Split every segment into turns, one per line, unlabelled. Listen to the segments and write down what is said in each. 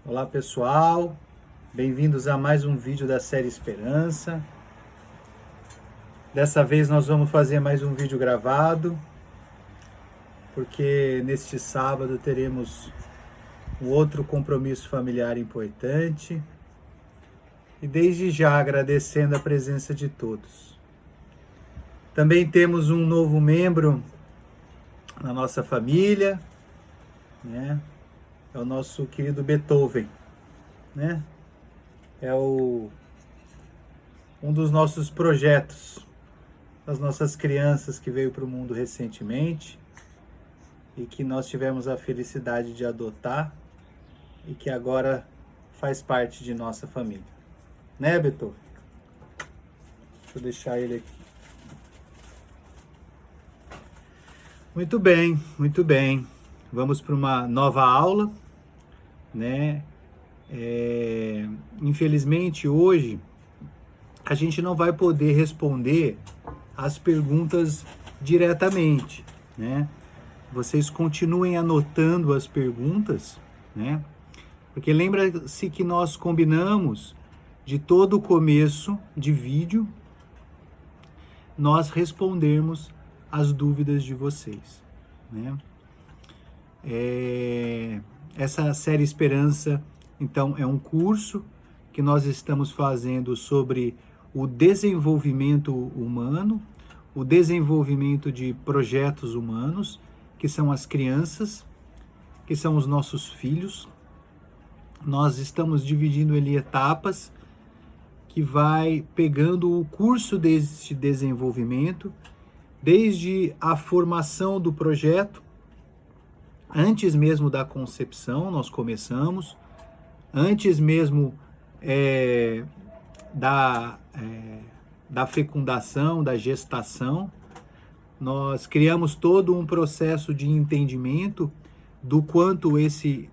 Olá pessoal, bem-vindos a mais um vídeo da série Esperança. Dessa vez nós vamos fazer mais um vídeo gravado, porque neste sábado teremos um outro compromisso familiar importante. E desde já agradecendo a presença de todos. Também temos um novo membro na nossa família, né? É o nosso querido Beethoven, né? É um dos nossos projetos, das nossas crianças que veio para o mundo recentemente e que nós tivemos a felicidade de adotar e que agora faz parte de nossa família. Né, Beethoven? Deixa eu deixar ele aqui. Muito bem, muito bem. Vamos para uma nova aula, né? Infelizmente hoje a gente não vai poder responder as perguntas diretamente, né? Vocês continuem anotando as perguntas, né? Porque lembra-se que nós combinamos de todo o começo de vídeo nós respondermos as dúvidas de vocês, né? Essa série Esperança, então, é um curso que nós estamos fazendo sobre o desenvolvimento humano, o desenvolvimento de projetos humanos, que são as crianças, que são os nossos filhos. Nós estamos dividindo ele em etapas, que vai pegando o curso deste desenvolvimento, desde a formação do projeto, antes mesmo da concepção, nós começamos, antes mesmo da fecundação, da gestação, nós criamos todo um processo de entendimento do quanto esse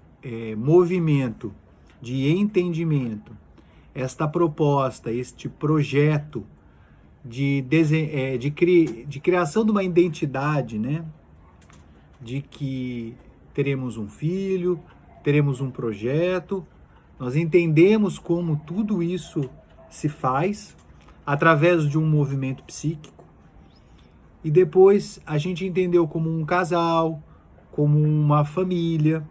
movimento de entendimento, esta proposta, este projeto de criação de uma identidade, né? De que teremos um filho, teremos um projeto, nós entendemos como tudo isso se faz através de um movimento psíquico, e depois a gente entendeu como um casal, como uma família,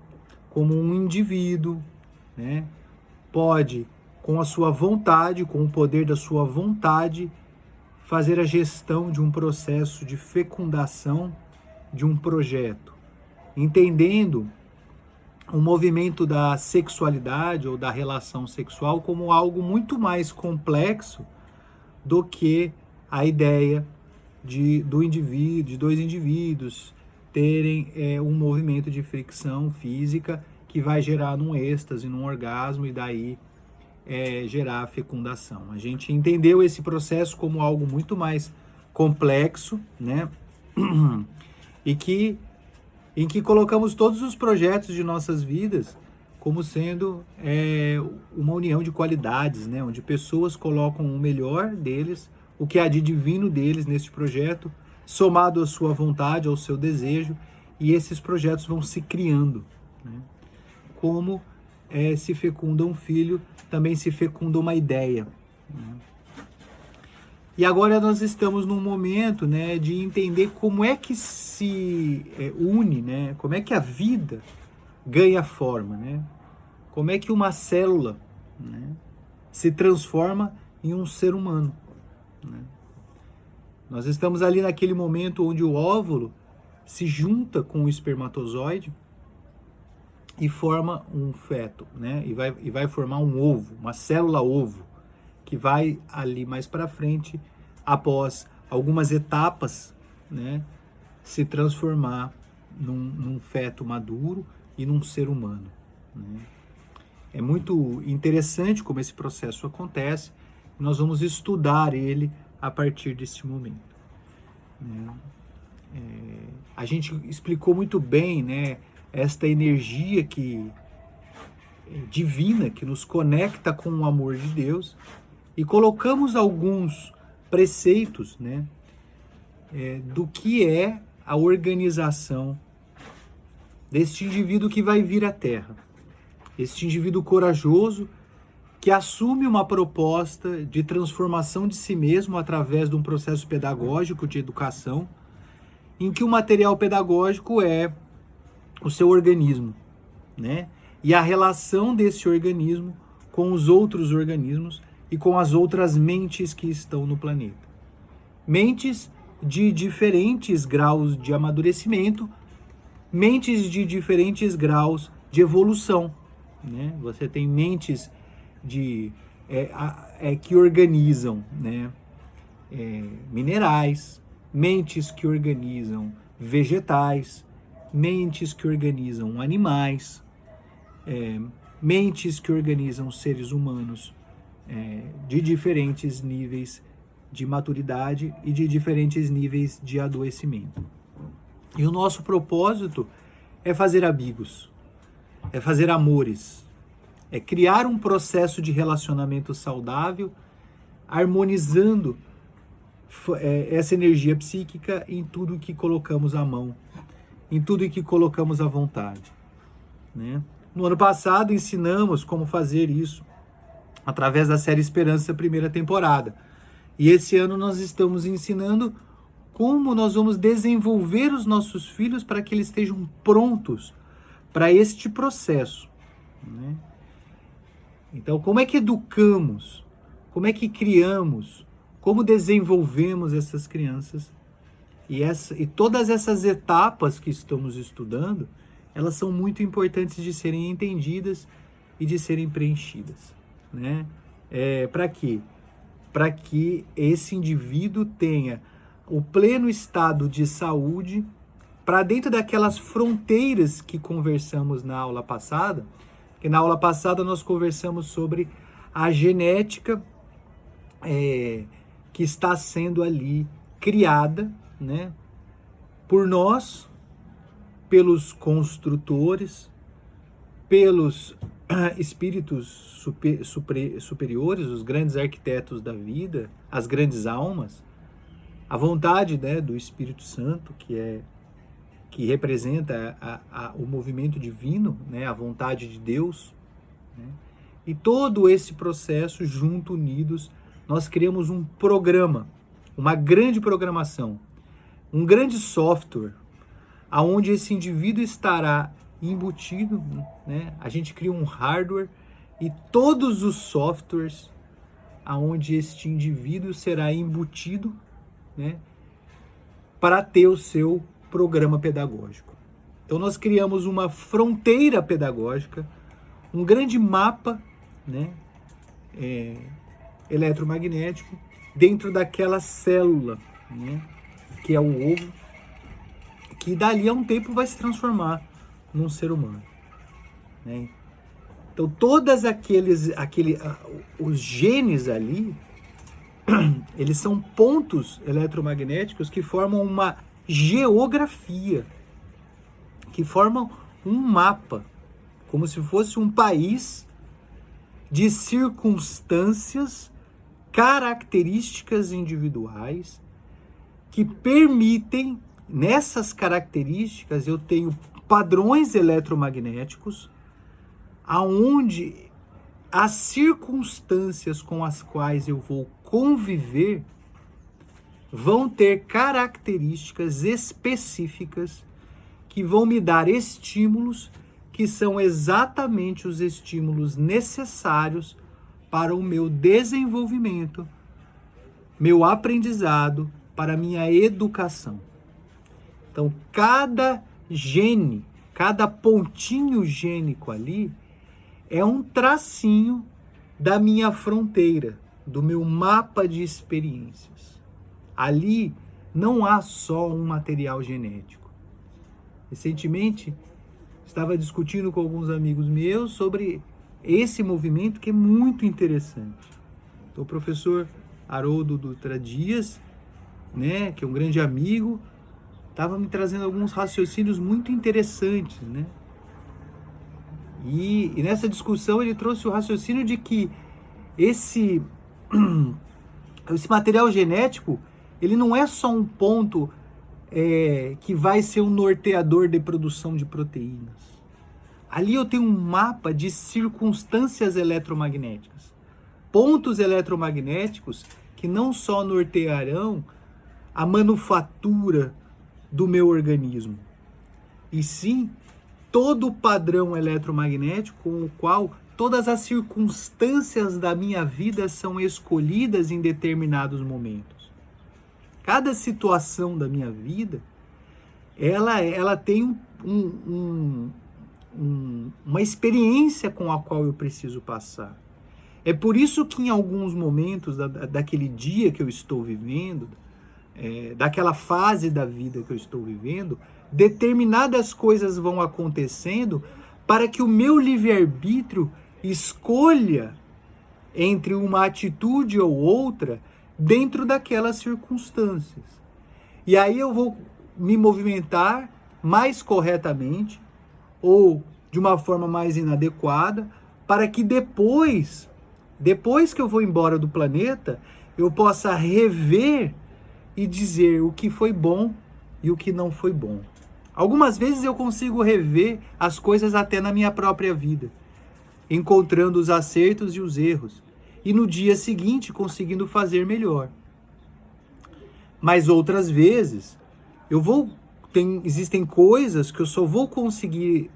como um indivíduo, né? Pode, com a sua vontade, com o poder da sua vontade, fazer a gestão de um processo de fecundação de um projeto, entendendo o movimento da sexualidade ou da relação sexual como algo muito mais complexo do que a ideia de dois indivíduos terem um movimento de fricção física que vai gerar num êxtase, num orgasmo e daí gerar a fecundação. A gente entendeu esse processo como algo muito mais complexo, né? Em que colocamos todos os projetos de nossas vidas como sendo uma união de qualidades, né? Onde pessoas colocam o melhor deles, o que há de divino deles neste projeto, somado à sua vontade, ao seu desejo, e esses projetos vão se criando, né? Como se fecunda um filho, também se fecunda uma ideia, né? E agora nós estamos num momento, né, de entender como é que se une, né, como é que a vida ganha forma, né? Como é que uma célula, né, se transforma em um ser humano, né? Nós estamos ali naquele momento onde o óvulo se junta com o espermatozoide e forma um feto, né? E vai formar um ovo, uma célula ovo, que vai ali mais para frente, após algumas etapas, né, se transformar num feto maduro e num ser humano, né? É muito interessante como esse processo acontece. Nós vamos estudar ele a partir deste momento, né? A gente explicou muito bem, né, esta energia divina que nos conecta com o amor de Deus, e colocamos alguns preceitos, né, do que é a organização deste indivíduo que vai vir à Terra. Este indivíduo corajoso que assume uma proposta de transformação de si mesmo através de um processo pedagógico de educação, em que o material pedagógico é o seu organismo, né? E a relação desse organismo com os outros organismos e com as outras mentes que estão no planeta. Mentes de diferentes graus de amadurecimento, mentes de diferentes graus de evolução, né? Você tem mentes que organizam, né, minerais, mentes que organizam vegetais, mentes que organizam animais, mentes que organizam seres humanos de diferentes níveis de maturidade e de diferentes níveis de adoecimento. E o nosso propósito é fazer amigos, é fazer amores, é criar um processo de relacionamento saudável, harmonizando essa energia psíquica em tudo que colocamos à mão, em tudo que colocamos à vontade, né? No ano passado ensinamos como fazer isso através da série Esperança, primeira temporada. E esse ano nós estamos ensinando como nós vamos desenvolver os nossos filhos para que eles estejam prontos para este processo, né? Então, como é que educamos? Como é que criamos? Como desenvolvemos essas crianças? E todas essas etapas que estamos estudando, elas são muito importantes de serem entendidas e de serem preenchidas, né? Para quê? Para que esse indivíduo tenha o pleno estado de saúde, para dentro daquelas fronteiras que conversamos na aula passada, porque na aula passada nós conversamos sobre a genética que está sendo ali criada, né, por nós, pelos construtores, pelos espíritos superiores, os grandes arquitetos da vida, as grandes almas, a vontade, né, do Espírito Santo, que representa o movimento divino, né, a vontade de Deus, né? E todo esse processo, junto, unidos, nós criamos um programa, uma grande programação, um grande software, aonde esse indivíduo estará embutido, né? A gente cria um hardware e todos os softwares aonde este indivíduo será embutido, né, para ter o seu programa pedagógico. Então nós criamos uma fronteira pedagógica, um grande mapa, né, eletromagnético dentro daquela célula, né, que é o ovo, que dali a um tempo vai se transformar num ser humano, né? Então todas os genes ali, eles são pontos eletromagnéticos que formam uma geografia, que formam um mapa, como se fosse um país de circunstâncias, características individuais que permitem, nessas características, eu tenho padrões eletromagnéticos aonde as circunstâncias com as quais eu vou conviver vão ter características específicas que vão me dar estímulos que são exatamente os estímulos necessários para o meu desenvolvimento, meu aprendizado, para a minha educação. Então, cada gene, cada pontinho gênico ali é um tracinho da minha fronteira, do meu mapa de experiências. Ali não há só um material genético. Recentemente, estava discutindo com alguns amigos meus sobre esse movimento que é muito interessante. Então, o professor Haroldo Dutra Dias, né, que é um grande amigo, estava me trazendo alguns raciocínios muito interessantes, né? E nessa discussão ele trouxe o raciocínio de que esse material genético, ele não é só um ponto que vai ser um norteador de produção de proteínas. Ali eu tenho um mapa de circunstâncias eletromagnéticas. Pontos eletromagnéticos que não só nortearão a manufatura do meu organismo, e sim todo o padrão eletromagnético com o qual todas as circunstâncias da minha vida são escolhidas em determinados momentos. Cada situação da minha vida, ela tem uma experiência com a qual eu preciso passar. É por isso que em alguns momentos daquele dia que eu estou vivendo, daquela fase da vida que eu estou vivendo, determinadas coisas vão acontecendo para que o meu livre-arbítrio escolha entre uma atitude ou outra dentro daquelas circunstâncias. E aí eu vou me movimentar mais corretamente ou de uma forma mais inadequada, para que depois que eu vou embora do planeta, eu possa rever e dizer o que foi bom e o que não foi bom. Algumas vezes eu consigo rever as coisas até na minha própria vida, encontrando os acertos e os erros, e no dia seguinte conseguindo fazer melhor. Mas outras vezes, existem coisas que eu só vou conseguir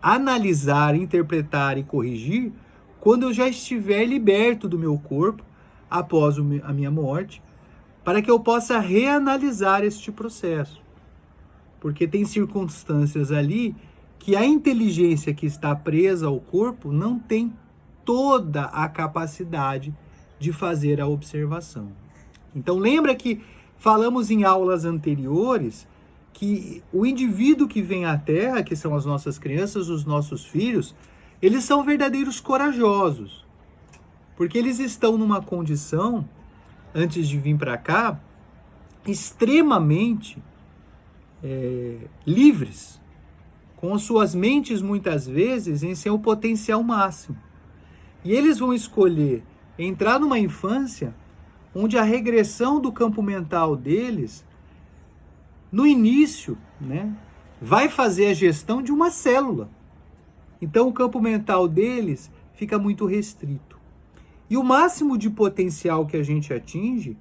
analisar, interpretar e corrigir quando eu já estiver liberto do meu corpo após a minha morte, para que eu possa reanalisar este processo. Porque tem circunstâncias ali que a inteligência que está presa ao corpo não tem toda a capacidade de fazer a observação. Então lembra que falamos em aulas anteriores que o indivíduo que vem à Terra, que são as nossas crianças, os nossos filhos, eles são verdadeiros corajosos. Porque eles estão numa condição, antes de vir para cá, extremamente livres, com as suas mentes muitas vezes em seu potencial máximo. E eles vão escolher entrar numa infância onde a regressão do campo mental deles, no início, vai fazer a gestão de uma célula. Então o campo mental deles fica muito restrito. E o máximo de potencial que a gente atinge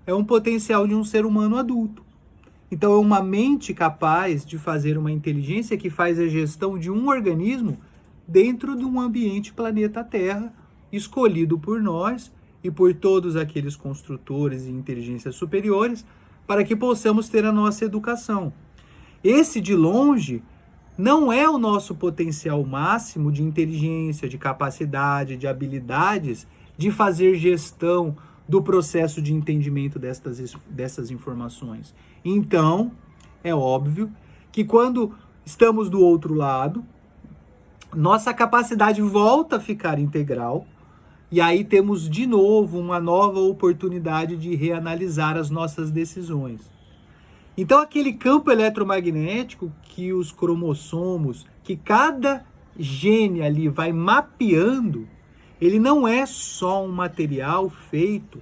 é um potencial de um ser humano adulto. Então é uma mente capaz de fazer uma inteligência que faz a gestão de um organismo dentro de um ambiente planeta Terra, escolhido por nós e por todos aqueles construtores e inteligências superiores, para que possamos ter a nossa educação. Esse, de longe, não é o nosso potencial máximo de inteligência, de capacidade, de habilidades, de fazer gestão do processo de entendimento dessas informações. Então, é óbvio que quando estamos do outro lado, nossa capacidade volta a ficar integral, e aí temos de novo uma nova oportunidade de reanalisar as nossas decisões. Então aquele campo eletromagnético que os cromossomos, que cada gene ali vai mapeando, ele não é só um material feito,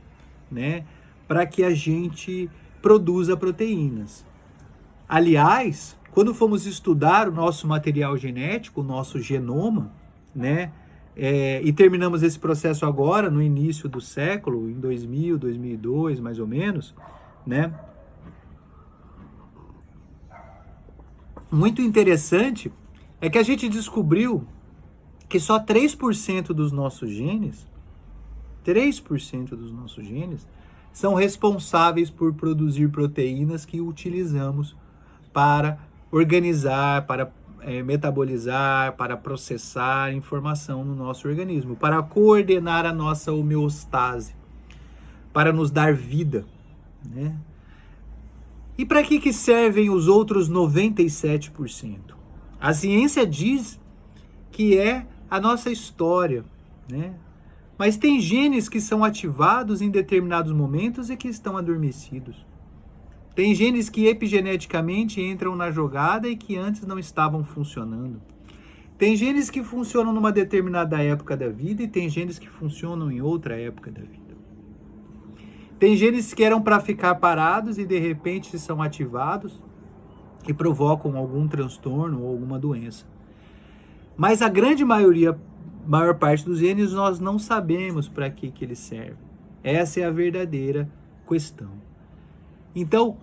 para que a gente produza proteínas. Aliás, quando fomos estudar o nosso material genético, o nosso genoma, e terminamos esse processo agora, no início do século, em 2000, 2002, mais ou menos, Muito interessante é que a gente descobriu que só 3% dos nossos genes, 3% dos nossos genes, são responsáveis por produzir proteínas que utilizamos para organizar, para metabolizar, para processar informação no nosso organismo, para coordenar a nossa homeostase, para nos dar vida, E para que servem os outros 97%? A ciência diz que é a nossa história, Mas tem genes que são ativados em determinados momentos e que estão adormecidos. Tem genes que epigeneticamente entram na jogada e que antes não estavam funcionando. Tem genes que funcionam numa determinada época da vida e tem genes que funcionam em outra época da vida. Tem genes que eram para ficar parados e de repente são ativados. e provocam algum transtorno ou alguma doença. Mas a maior parte dos genes nós não sabemos para que eles servem. Essa é a verdadeira questão. Então,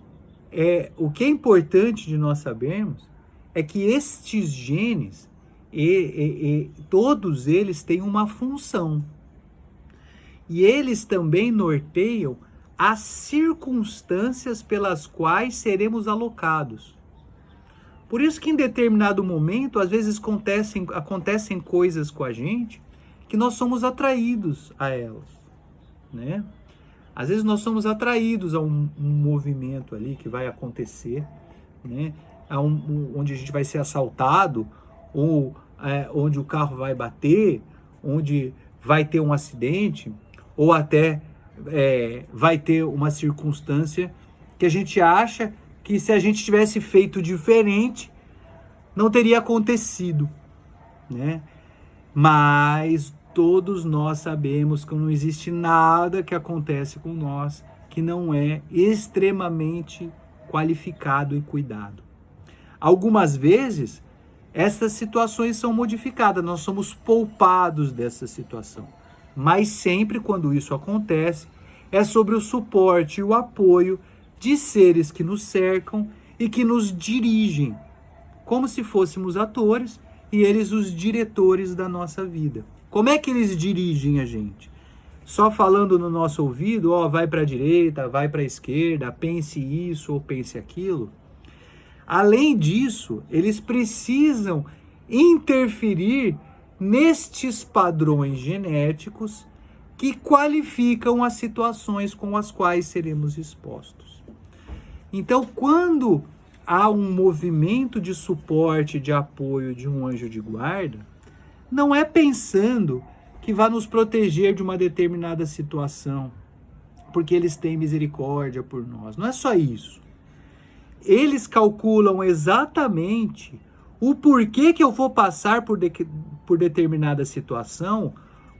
o que é importante de nós sabermos é que estes genes, todos eles têm uma função. E eles também norteiam as circunstâncias pelas quais seremos alocados. Por isso que em determinado momento, às vezes acontecem coisas com a gente que nós somos atraídos a elas, né? Às vezes nós somos atraídos a um movimento ali que vai acontecer, né? Onde a gente vai ser assaltado, ou onde o carro vai bater, onde vai ter um acidente, ou até vai ter uma circunstância que a gente acha que se a gente tivesse feito diferente, não teria acontecido, né? Mas todos nós sabemos que não existe nada que acontece com nós que não é extremamente qualificado e cuidado. Algumas vezes, essas situações são modificadas, nós somos poupados dessa situação. Mas sempre quando isso acontece, é sobre o suporte e o apoio de seres que nos cercam e que nos dirigem, como se fôssemos atores e eles os diretores da nossa vida. Como é que eles dirigem a gente? Só falando no nosso ouvido, vai para a direita, vai para a esquerda, pense isso ou pense aquilo. Além disso, eles precisam interferir nestes padrões genéticos que qualificam as situações com as quais seremos expostos. Então, quando há um movimento de suporte, de apoio de um anjo de guarda, não é pensando que vai nos proteger de uma determinada situação, porque eles têm misericórdia por nós. Não é só isso. Eles calculam exatamente o porquê que eu vou passar por determinada situação,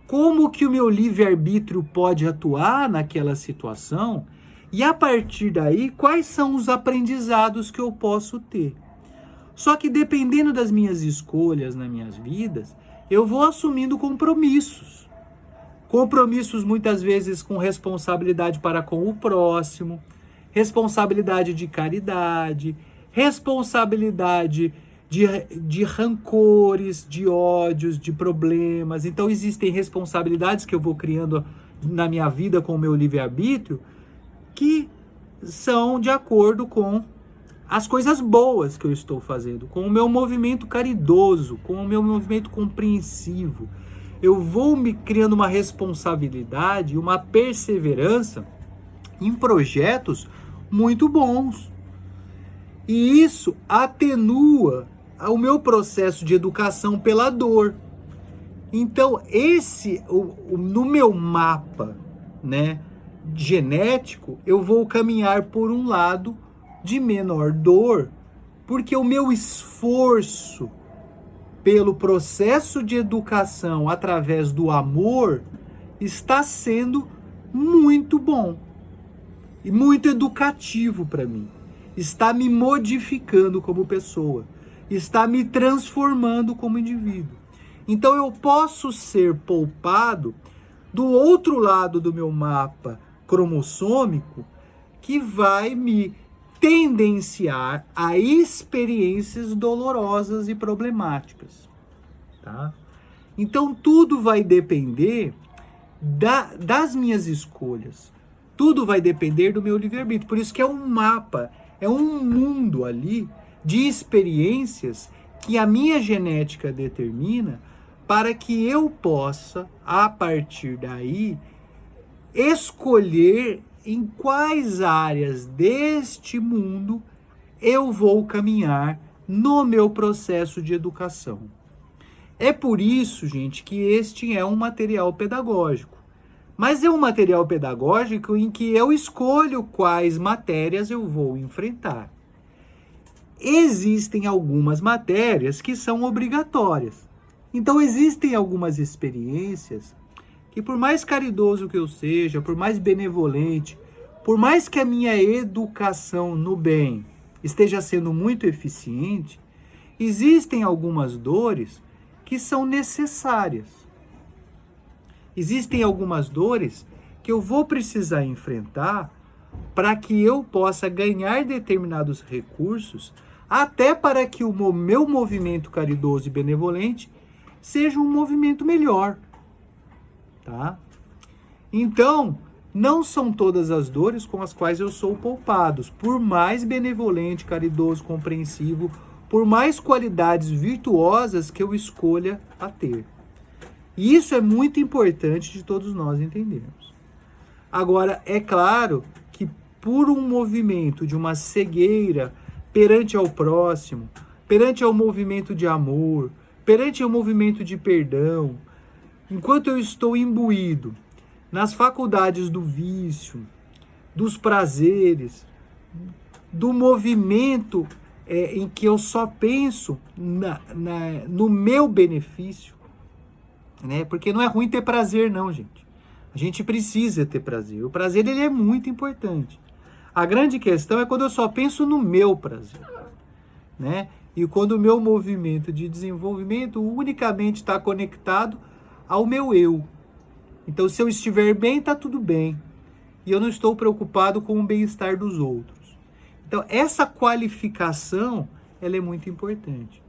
como que o meu livre-arbítrio pode atuar naquela situação, e a partir daí, quais são os aprendizados que eu posso ter. Só que dependendo das minhas escolhas nas minhas vidas, eu vou assumindo compromissos. Compromissos muitas vezes com responsabilidade para com o próximo, responsabilidade de caridade, responsabilidade de rancores, de ódios, de problemas. Então existem responsabilidades que eu vou criando na minha vida com o meu livre-arbítrio que são de acordo com as coisas boas que eu estou fazendo, com o meu movimento caridoso, com o meu movimento compreensivo. Eu vou me criando uma responsabilidade, uma perseverança em projetos muito bons. E isso atenua o meu processo de educação pela dor. Então, no meu mapa, né, genético, eu vou caminhar por um lado de menor dor, porque o meu esforço pelo processo de educação através do amor está sendo muito bom e muito educativo para mim. Está me modificando como pessoa, está me transformando como indivíduo. Então eu posso ser poupado do outro lado do meu mapa cromossômico, que vai me tendenciar a experiências dolorosas e problemáticas, tá? Então tudo vai depender das minhas escolhas, tudo vai depender do meu livre-arbítrio. Por isso que é um mapa, é um mundo ali de experiências que a minha genética determina, para que eu possa, a partir daí, escolher em quais áreas deste mundo eu vou caminhar no meu processo de educação. É por isso, gente, que este é um material pedagógico. Mas é um material pedagógico em que eu escolho quais matérias eu vou enfrentar. Existem algumas matérias que são obrigatórias. Então, existem algumas experiências que, por mais caridoso que eu seja, por mais benevolente, por mais que a minha educação no bem esteja sendo muito eficiente, existem algumas dores que são necessárias. Existem algumas dores que eu vou precisar enfrentar para que eu possa ganhar determinados recursos, até para que o meu movimento caridoso e benevolente seja um movimento melhor, tá? Então, não são todas as dores com as quais eu sou poupado, por mais benevolente, caridoso, compreensivo, por mais qualidades virtuosas que eu escolha a ter. E isso é muito importante de todos nós entendermos. Agora, é claro que por um movimento de uma cegueira perante ao próximo, perante ao movimento de amor, perante ao movimento de perdão, enquanto eu estou imbuído nas faculdades do vício, dos prazeres, do movimento em que eu só penso no meu benefício, né? Porque não é ruim ter prazer, não, gente. A gente precisa ter prazer. O prazer, ele é muito importante. A grande questão é quando eu só penso no meu prazer, né? E quando o meu movimento de desenvolvimento unicamente está conectado ao meu eu. Então, se eu estiver bem, está tudo bem. E eu não estou preocupado com o bem-estar dos outros. Então, essa qualificação, ela é muito importante.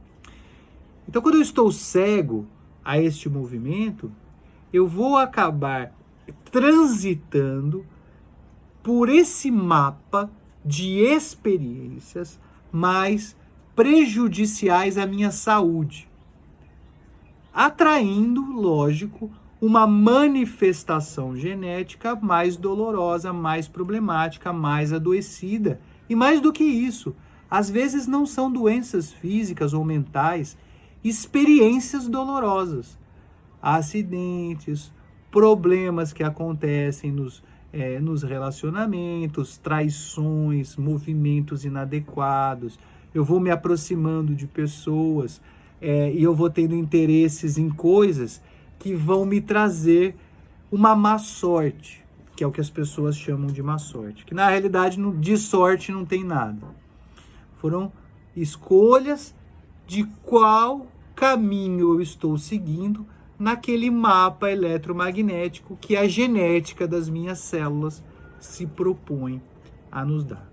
Então, quando eu estou cego a este movimento, eu vou acabar transitando por esse mapa de experiências mais prejudiciais à minha saúde, atraindo, lógico, uma manifestação genética mais dolorosa, mais problemática, mais adoecida. E mais do que isso, às vezes não são doenças físicas ou mentais, experiências dolorosas, acidentes, problemas que acontecem nos relacionamentos, traições, movimentos inadequados. Eu vou me aproximando de pessoas e eu vou tendo interesses em coisas que vão me trazer uma má sorte, que é o que as pessoas chamam de má sorte. Que na realidade de sorte não tem nada. Foram escolhas de qual caminho eu estou seguindo naquele mapa eletromagnético que a genética das minhas células se propõe a nos dar.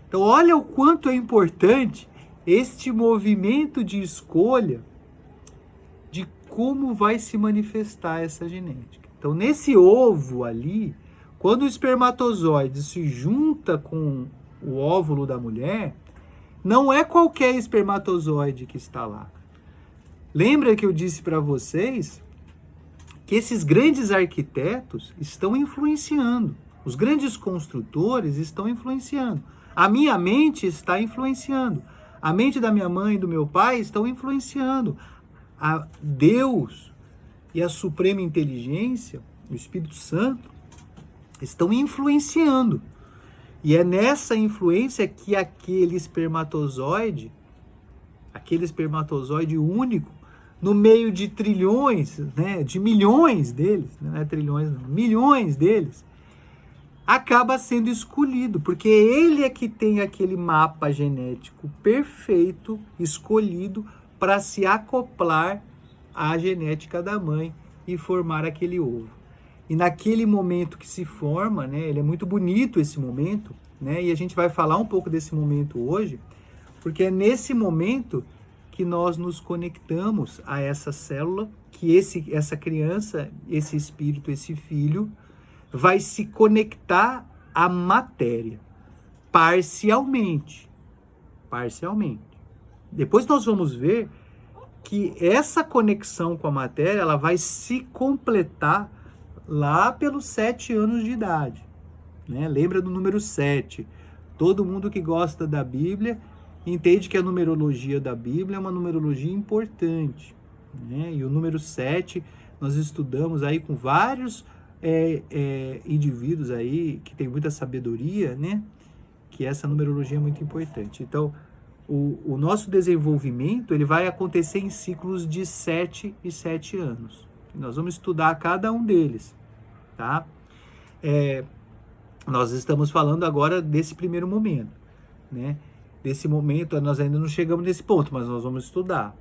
Então, olha o quanto é importante este movimento de escolha de como vai se manifestar essa genética. Então, nesse ovo ali, quando o espermatozoide se junta com o óvulo da mulher, não é qualquer espermatozoide que está lá. Lembra que eu disse para vocês que esses grandes arquitetos estão influenciando, os grandes construtores estão influenciando, a minha mente está influenciando, a mente da minha mãe e do meu pai estão influenciando, a Deus e a suprema inteligência, o Espírito Santo, estão influenciando. E é nessa influência que aquele espermatozoide único, no meio de trilhões, né, de milhões deles, não é trilhões não, milhões deles, acaba sendo escolhido, porque ele é que tem aquele mapa genético perfeito, escolhido para se acoplar à genética da mãe e formar aquele ovo. E naquele momento que se forma, né, ele é muito bonito esse momento, né, e a gente vai falar um pouco desse momento hoje, porque é nesse momento que nós nos conectamos a essa célula, que essa criança, esse espírito, esse filho, vai se conectar à matéria, parcialmente. Depois nós vamos ver que essa conexão com a matéria, ela vai se completar lá pelos 7 anos de idade, né? Lembra do número 7. Todo mundo que gosta da Bíblia entende que a numerologia da Bíblia é uma numerologia importante, né? E o número 7 nós estudamos aí com vários indivíduos aí que tem muita sabedoria, né? Que essa numerologia é muito importante. Então, o nosso desenvolvimento ele vai acontecer em ciclos de 7 e 7 anos. Nós vamos estudar cada um deles, tá? Nós estamos falando agora desse primeiro momento, né? desse momento, nós ainda não chegamos nesse ponto, mas nós vamos estudar.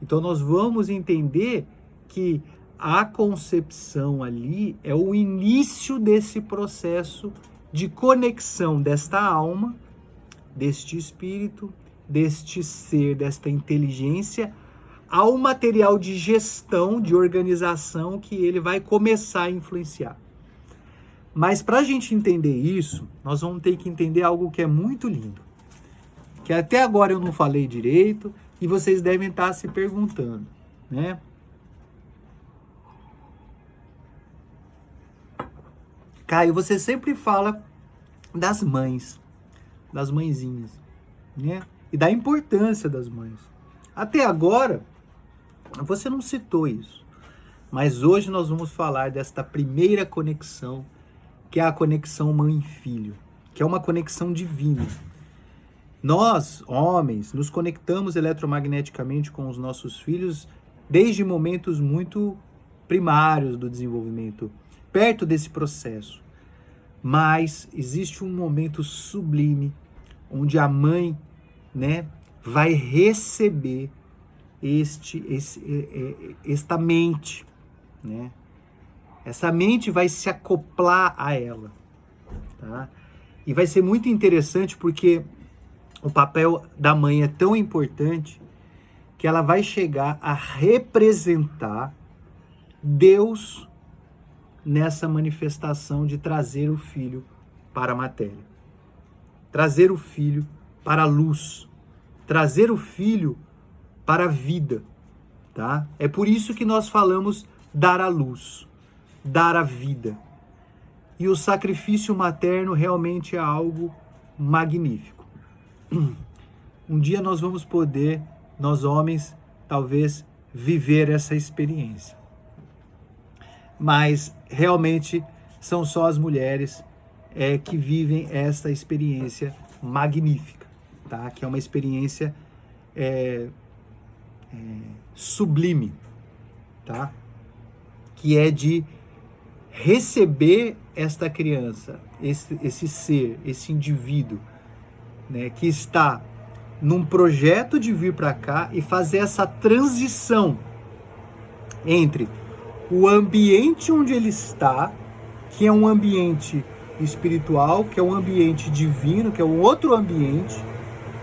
Então nós vamos entender que a concepção ali é o início desse processo de conexão desta alma, deste espírito, deste ser, desta inteligência, ao material de gestão, de organização que ele vai começar a influenciar. Mas para a gente entender isso, nós vamos ter que entender algo que é muito lindo, que até agora eu não falei direito e vocês devem estar se perguntando, né? Caio, você sempre fala das mães, das mãezinhas, né? E da importância das mães. Até agora, você não citou isso, mas hoje nós vamos falar desta primeira conexão, que é a conexão mãe-filho, que é uma conexão divina. Nós, homens, nos conectamos eletromagneticamente com os nossos filhos desde momentos muito primários do desenvolvimento, perto desse processo. Mas existe um momento sublime onde a mãe, né, vai receber esta mente, né? Essa mente vai se acoplar a ela, tá? E vai ser muito interessante porque o papel da mãe é tão importante que ela vai chegar a representar Deus nessa manifestação de trazer o filho para a matéria, trazer o filho para a luz, trazer o filho para a vida, tá? É por isso que nós falamos dar a luz, dar a vida. E o sacrifício materno realmente é algo magnífico. Um dia nós vamos poder, nós homens, talvez viver essa experiência. Mas realmente são só as mulheres que vivem essa experiência magnífica, tá? Que é uma experiência sublime, tá? Que é de receber esta criança, esse ser, esse indivíduo, né, que está num projeto de vir para cá e fazer essa transição entre o ambiente onde ele está, que é um ambiente espiritual, que é um ambiente divino, que é um outro ambiente,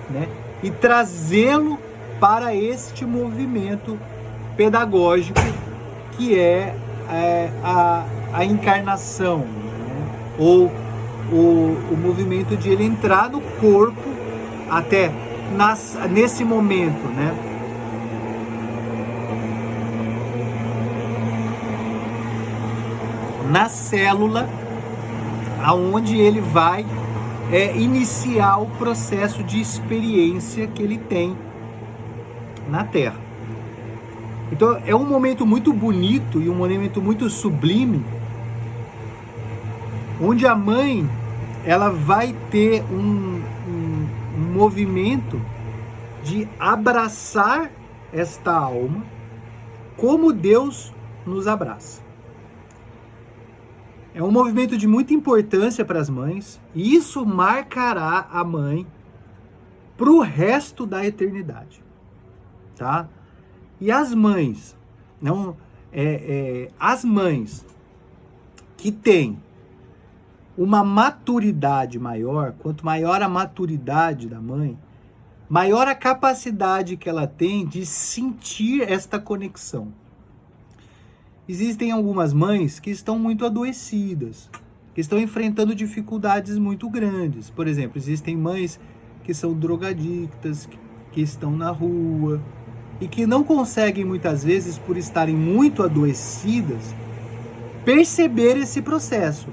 né, e trazê-lo para este movimento pedagógico que é a encarnação, né? Ou o movimento de ele entrar no corpo até nesse momento, né? Na célula, aonde ele vai iniciar o processo de experiência que ele tem na Terra. Então é um momento muito bonito e um momento muito sublime, onde a mãe ela vai ter um movimento de abraçar esta alma como Deus nos abraça. É um movimento de muita importância para as mães, e isso marcará a mãe para o resto da eternidade, tá? E as mães, as mães que têm uma maturidade maior, quanto maior a maturidade da mãe, maior a capacidade que ela tem de sentir esta conexão. Existem algumas mães que estão muito adoecidas, que estão enfrentando dificuldades muito grandes. Por exemplo, existem mães que são drogadictas, que estão na rua e que não conseguem muitas vezes, por estarem muito adoecidas, perceber esse processo.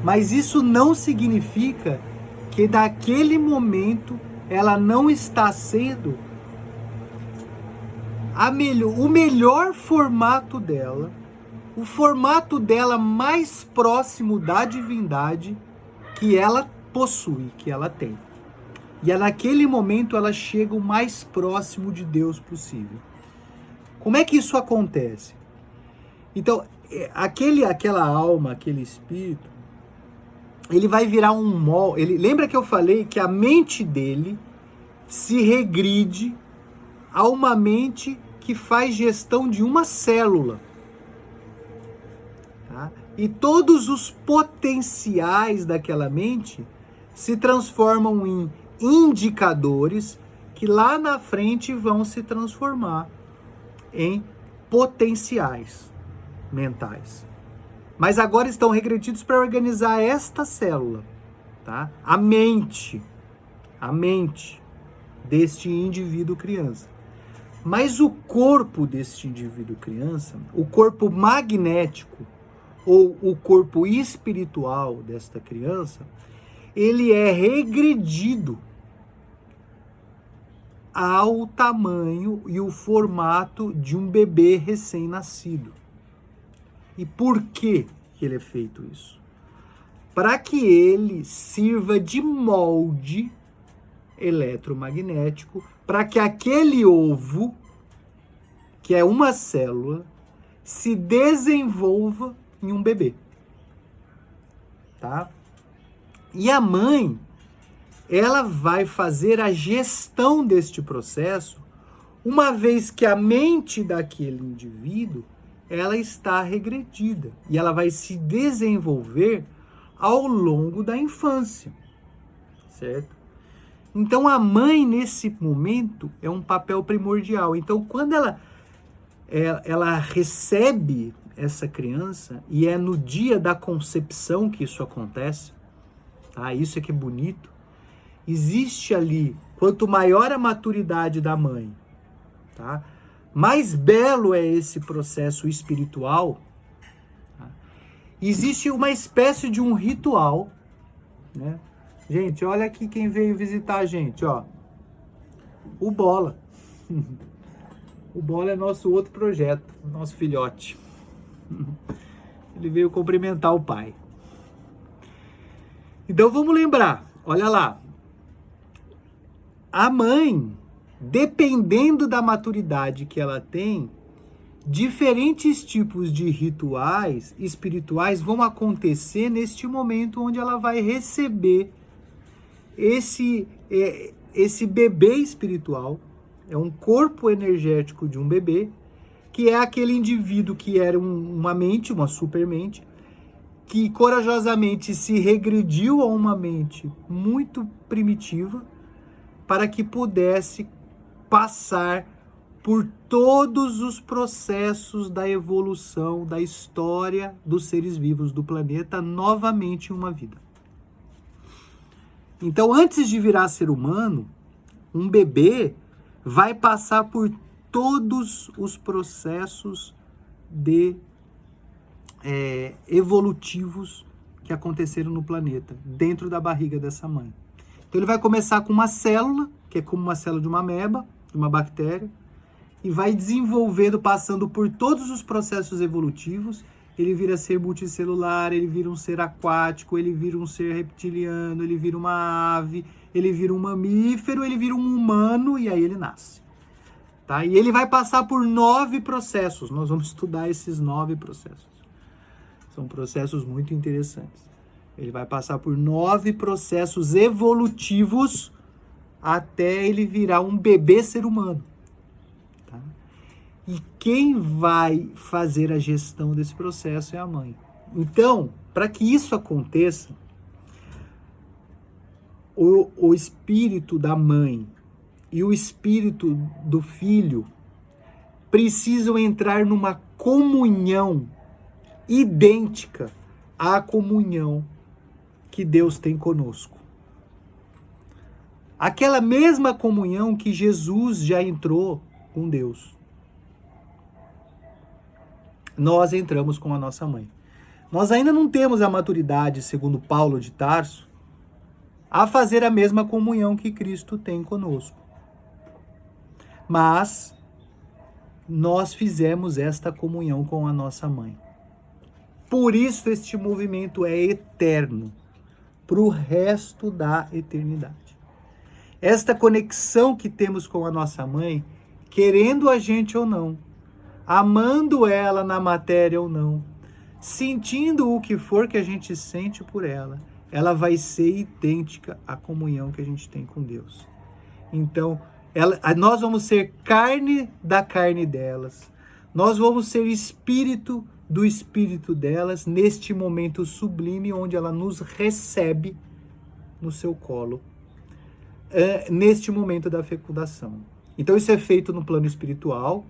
Mas isso não significa que naquele momento ela não está sendo o melhor formato dela, o formato dela mais próximo da divindade que ela possui, que ela tem. E naquele momento ela chega o mais próximo de Deus possível. Como é que isso acontece? Então, aquela alma, aquele espírito, ele vai virar lembra que eu falei que a mente dele se regride a uma mente que faz gestão de uma célula. Tá? E todos os potenciais daquela mente se transformam em indicadores que lá na frente vão se transformar em potenciais mentais. Mas agora estão regredidos para organizar esta célula, tá? A mente deste indivíduo criança. Mas o corpo deste indivíduo criança, o corpo magnético ou o corpo espiritual desta criança, ele é regredido ao tamanho e o formato de um bebê recém-nascido. E por que ele é feito isso? Para que ele sirva de molde eletromagnético, para que aquele ovo, que é uma célula, se desenvolva em um bebê. Tá? E a mãe, ela vai fazer a gestão deste processo, uma vez que a mente daquele indivíduo, ela está regredida e ela vai se desenvolver ao longo da infância, certo? Então a mãe nesse momento é um papel primordial. Então quando ela recebe essa criança, e é no dia da concepção que isso acontece, tá? Isso é que é bonito. Existe ali, quanto maior a maturidade da mãe, tá? Mais belo é esse processo espiritual. Tá? Existe uma espécie de um ritual, né? Gente, olha aqui quem veio visitar a gente, ó. O Bola. O Bola é nosso outro projeto, nosso filhote. Ele veio cumprimentar o pai. Então vamos lembrar, olha lá. A mãe, dependendo da maturidade que ela tem, diferentes tipos de rituais espirituais vão acontecer neste momento onde ela vai receber esse bebê espiritual. É um corpo energético de um bebê, que é aquele indivíduo que era uma mente, uma supermente, que corajosamente se regrediu a uma mente muito primitiva para que pudesse passar por todos os processos da evolução, da história dos seres vivos do planeta, novamente em uma vida. Então, antes de virar ser humano, um bebê vai passar por todos os processos evolutivos que aconteceram no planeta, dentro da barriga dessa mãe. Então ele vai começar com uma célula, que é como uma célula de uma ameba, de uma bactéria, e vai desenvolvendo, passando por todos os processos evolutivos. Ele vira ser multicelular, ele vira um ser aquático, ele vira um ser reptiliano, ele vira uma ave, ele vira um mamífero, ele vira um humano, e aí ele nasce. Tá? E ele vai passar por 9 processos. Nós vamos estudar esses 9 processos. São processos muito interessantes. Ele vai passar por 9 processos evolutivos até ele virar um bebê ser humano. Tá? E quem vai fazer a gestão desse processo é a mãe. Então, para que isso aconteça, o espírito da mãe e o espírito do filho precisam entrar numa comunhão idêntica à comunhão que Deus tem conosco. Aquela mesma comunhão que Jesus já entrou com Deus. Nós entramos com a nossa mãe. Nós ainda não temos a maturidade, segundo Paulo de Tarso, a fazer a mesma comunhão que Cristo tem conosco. Mas nós fizemos esta comunhão com a nossa mãe. Por isso este movimento é eterno, para o resto da eternidade. Esta conexão que temos com a nossa mãe, querendo a gente ou não, amando ela na matéria ou não, sentindo o que for que a gente sente por ela, ela vai ser idêntica à comunhão que a gente tem com Deus. Então, nós vamos ser carne da carne delas. Nós vamos ser espírito do espírito delas neste momento sublime onde ela nos recebe no seu colo, neste momento da fecundação. Então isso é feito no plano espiritual,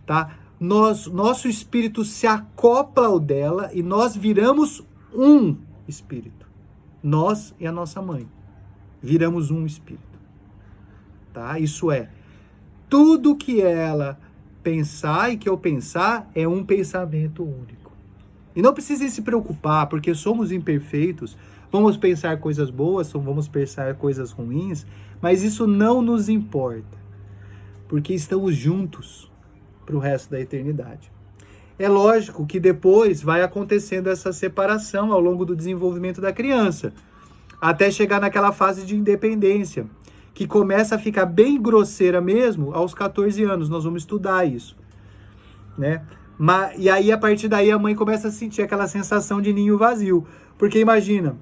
tá? Nosso espírito se acopla ao dela e nós viramos um espírito. Nós e a nossa mãe viramos um espírito, tá? Isso é, tudo que ela pensar e que eu pensar é um pensamento único. E não precisem se preocupar, porque somos imperfeitos, vamos pensar coisas boas, vamos pensar coisas ruins, mas isso não nos importa, porque estamos juntos para o resto da eternidade. É lógico que depois vai acontecendo essa separação ao longo do desenvolvimento da criança, até chegar naquela fase de independência, que começa a ficar bem grosseira mesmo aos 14 anos. Nós vamos estudar isso, né? E aí, a partir daí, a mãe começa a sentir aquela sensação de ninho vazio. Porque imagina,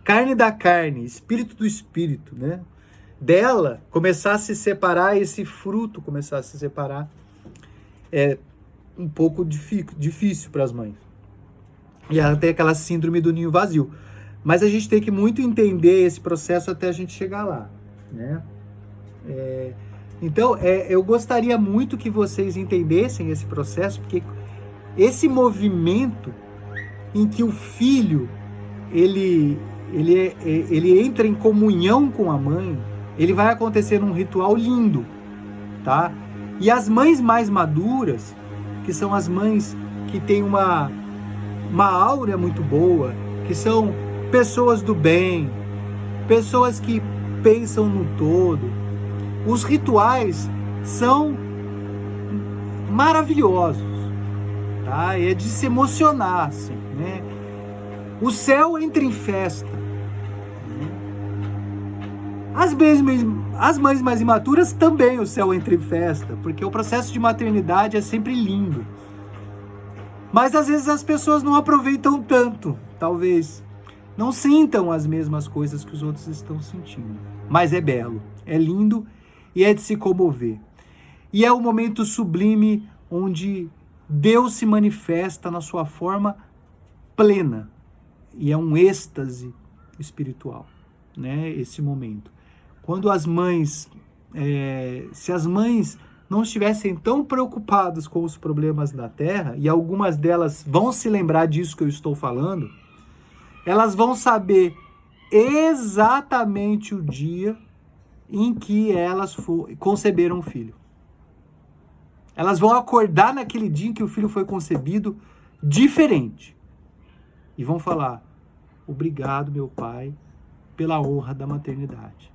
carne da carne, espírito do espírito, né? Dela começar a se separar, esse fruto começar a se separar, é um pouco difícil para as mães. E ela tem aquela síndrome do ninho vazio. Mas a gente tem que muito entender esse processo até a gente chegar lá, né? Então, eu gostaria muito que vocês entendessem esse processo, porque esse movimento em que o filho, ele entra em comunhão com a mãe, ele vai acontecer num ritual lindo, tá? E as mães mais maduras, que são as mães que têm uma áurea muito boa, que são pessoas do bem, pessoas que pensam no todo. Os rituais são maravilhosos, tá? É de se emocionar, assim, né? O céu entra em festa. As mães mais imaturas também o céu entra em festa, porque o processo de maternidade é sempre lindo. Mas às vezes as pessoas não aproveitam tanto, talvez. Não sintam as mesmas coisas que os outros estão sentindo. Mas é belo, é lindo e é de se comover. E é o momento sublime onde Deus se manifesta na sua forma plena. E é um êxtase espiritual, né? Esse momento. Quando as mães, se as mães não estivessem tão preocupadas com os problemas da terra, e algumas delas vão se lembrar disso que eu estou falando, elas vão saber exatamente o dia em que elas conceberam o filho. Elas vão acordar naquele dia em que o filho foi concebido diferente. E vão falar, obrigado, meu pai, pela honra da maternidade.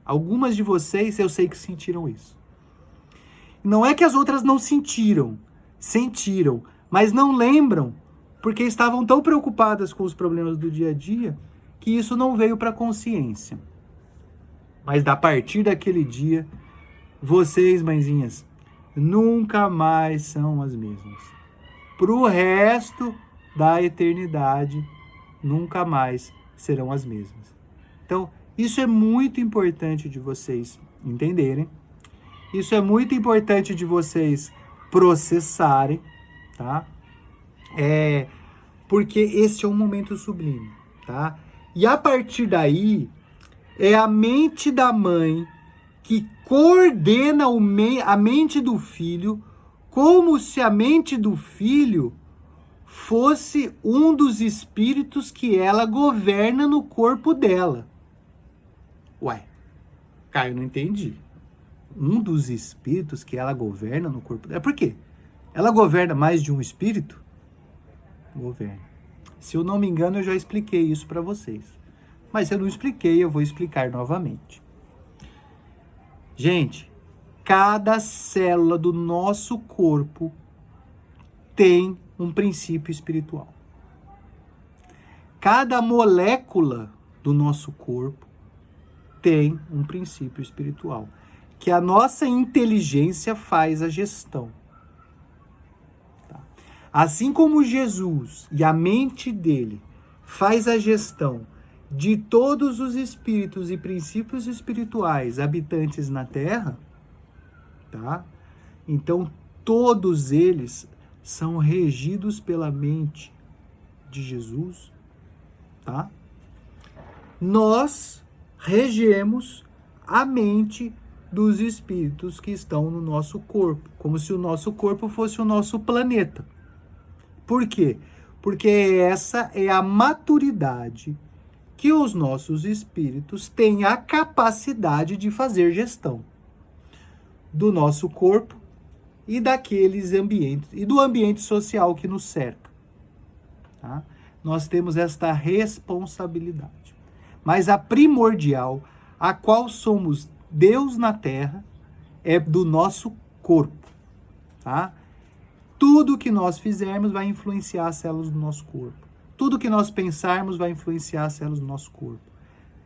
Algumas de vocês, eu sei que sentiram isso. Não é que as outras não sentiram, mas não lembram, porque estavam tão preocupadas com os problemas do dia a dia, que isso não veio para a consciência. Mas a partir daquele dia, vocês, mãezinhas, nunca mais são as mesmas. Pro resto da eternidade, nunca mais serão as mesmas. Então, isso é muito importante de vocês entenderem. Isso é muito importante de vocês processarem, tá? Porque esse é um momento sublime, tá? E a partir daí, é a mente da mãe que coordena a mente do filho, como se a mente do filho fosse um dos espíritos que ela governa no corpo dela. Ué, Caio, não entendi. Um dos espíritos que ela governa no corpo dela. Por quê? Ela governa mais de um espírito? Governa. Se eu não me engano, eu já expliquei isso para vocês. Mas se eu não expliquei, eu vou explicar novamente. Gente, cada célula do nosso corpo tem um princípio espiritual. Cada molécula do nosso corpo tem um princípio espiritual, que a nossa inteligência faz a gestão. Tá? Assim como Jesus e a mente dele faz a gestão de todos os espíritos e princípios espirituais habitantes na Terra, tá? Então, todos eles são regidos pela mente de Jesus, tá? Nós regemos a mente dos espíritos que estão no nosso corpo, como se o nosso corpo fosse o nosso planeta. Por quê? Porque essa é a maturidade que os nossos espíritos têm a capacidade de fazer gestão do nosso corpo e daqueles ambientes, e do ambiente social que nos cerca. Tá? Nós temos esta responsabilidade. Mas a primordial, a qual somos Deus na Terra, é do nosso corpo. Tá? Tudo que nós fizermos vai influenciar as células do nosso corpo. Tudo que nós pensarmos vai influenciar as células do nosso corpo.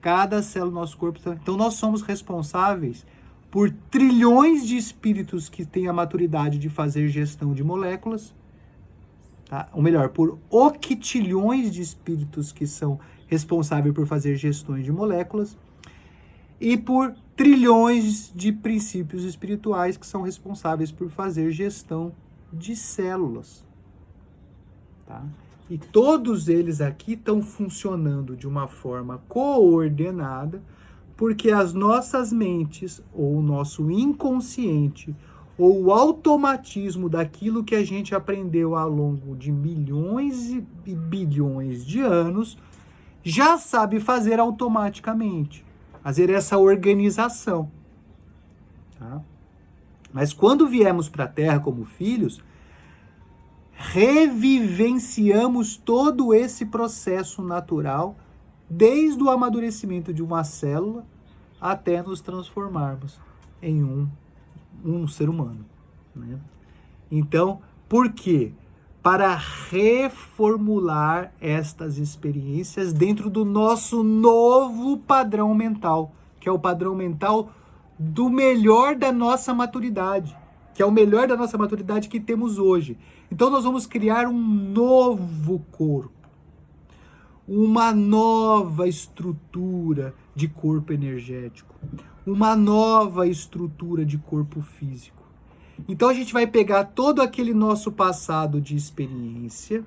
Cada célula do nosso corpo. Então, nós somos responsáveis por trilhões de espíritos que têm a maturidade de fazer gestão de moléculas. Tá? Ou melhor, por octilhões de espíritos que são responsáveis por fazer gestões de moléculas. E por trilhões de princípios espirituais que são responsáveis por fazer gestão de células. Tá? E todos eles aqui estão funcionando de uma forma coordenada, porque as nossas mentes, ou o nosso inconsciente, ou o automatismo daquilo que a gente aprendeu ao longo de milhões e bilhões de anos, já sabe fazer automaticamente, fazer essa organização. Tá? Mas quando viemos para a Terra como filhos, revivenciamos todo esse processo natural, desde o amadurecimento de uma célula até nos transformarmos em um ser humano. Né? Então, por quê? Para reformular estas experiências dentro do nosso novo padrão mental, que é o padrão mental do melhor da nossa maturidade, que é o melhor da nossa maturidade que temos hoje. Então nós vamos criar um novo corpo, uma nova estrutura de corpo energético, uma nova estrutura de corpo físico. Então a gente vai pegar todo aquele nosso passado de experiência